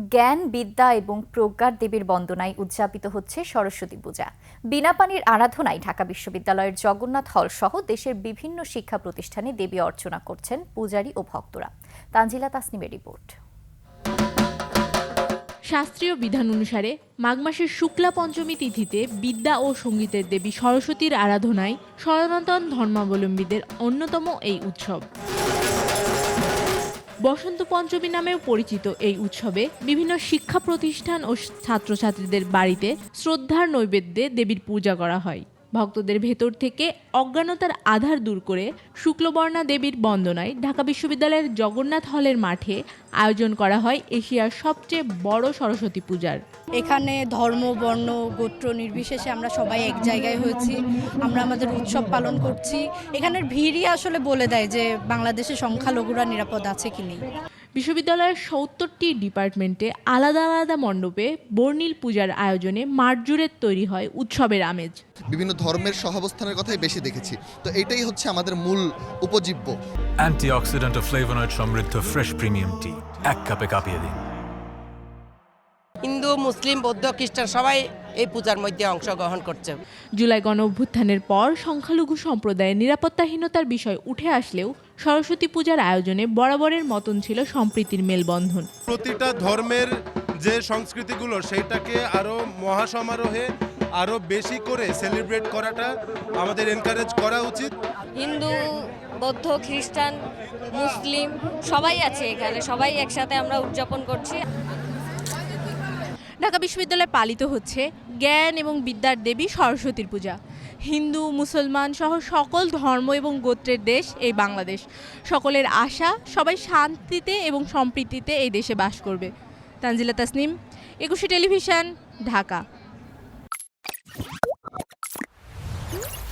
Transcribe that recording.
জ্ঞান, বিদ্যা এবং প্রজ্ঞার দেবীর বন্দনায় উদযাপিত হচ্ছে সরস্বতী পূজা। বিনা পানির আরাধনায় ঢাকা বিশ্ববিদ্যালয়ের জগন্নাথ হল সহ দেশের বিভিন্ন শিক্ষা প্রতিষ্ঠানে দেবী অর্চনা করছেন পূজারী ও ভক্তরা। তানজিলা তাসনিমের রিপোর্ট। শাস্ত্রীয় বিধান অনুসারে মাঘ মাসের শুক্লা পঞ্চমী তিথিতে বিদ্যা ও সঙ্গীতের দেবী সরস্বতীর আরাধনায় সনাতন ধর্মাবলম্বীদের অন্যতম এই উৎসব। বসন্ত পঞ্চমী নামেও পরিচিত এই উৎসবে বিভিন্ন শিক্ষা প্রতিষ্ঠান ও ছাত্রছাত্রীদের বাড়িতে শ্রদ্ধার নৈবেদ্যে দেবীর পূজা করা হয়। ভক্তদের ভেতর থেকে অজ্ঞানতার আধার দূর করে শুক্লবর্ণা দেবীর বন্দনায় ঢাকা বিশ্ববিদ্যালয়ের জগন্নাথ হলের মাঠে আয়োজন করা হয় এশিয়ার সবচেয়ে বড় সরস্বতী পূজার। এখানে ধর্ম, বর্ণ, গোত্র নির্বিশেষে আমরা সবাই এক জায়গায় হয়েছি। আমরা আমাদের উৎসব পালন করছি। এখানের ভিড়ই আসলে বলে দেয় যে বাংলাদেশে সংখ্যালঘুরা নিরাপদ আছে কি নেই। বিশ্ববিদ্যালয়ের ৭০টি ডিপার্টমেন্টে আলাদা আলাদা মণ্ডপে বর্ণিল পূজার আয়োজনে মাঠ জুড়ে তৈরি হয় উৎসবের আমেজ। বিভিন্ন ধর্মের সহাবস্থানের কথাই বেশি দেখেছি, তো এটাই হচ্ছে আমাদের মূল উপজীব্য। অ্যান্টিঅক্সিডেন্ট ও ফ্লেভোনয়েড সমৃদ্ধ ফ্রেশ প্রিমিয়াম টি এক কাপে কাঁপিয়ে দিন। হিন্দু, মুসলিম, বৌদ্ধ, খ্রিস্টান সবাই এই পূজার মধ্যে অংশগ্রহণ করছে। জুলাই গণ অভ্যুত্থানের পর সংখ্যালঘু সম্প্রদায়ের নিরাপত্তাহীনতার বিষয় উঠে আসলেও সরস্বতী পূজার আয়োজনে বরাবরের মতন ছিল সম্প্রীতির মেলবন্ধন। প্রতিটা ধর্মের যে সংস্কৃতিগুলো সেটাকে আরো মহাসমারোহে আরো বেশি করে সেলিব্রেট করাটা আমাদের এনকারেজ করা উচিত। হিন্দু, বৌদ্ধ, খ্রিস্টান, মুসলিম সবাই আছে এখানে, সবাই একসাথে আমরা উদযাপন করছি। ঢাকা বিশ্ববিদ্যালয়ে পালিত হচ্ছে জ্ঞান এবং বিদ্যার দেবী সরস্বতীর পূজা। হিন্দু, মুসলমান সহ সকল ধর্ম এবং গোত্রের দেশ এই বাংলাদেশ। সকলের আশা সবাই শান্তিতে এবং সম্প্রীতিতে এই দেশে বাস করবে। তানজিলা তাসনিম, ২১ টেলিভিশন, ঢাকা।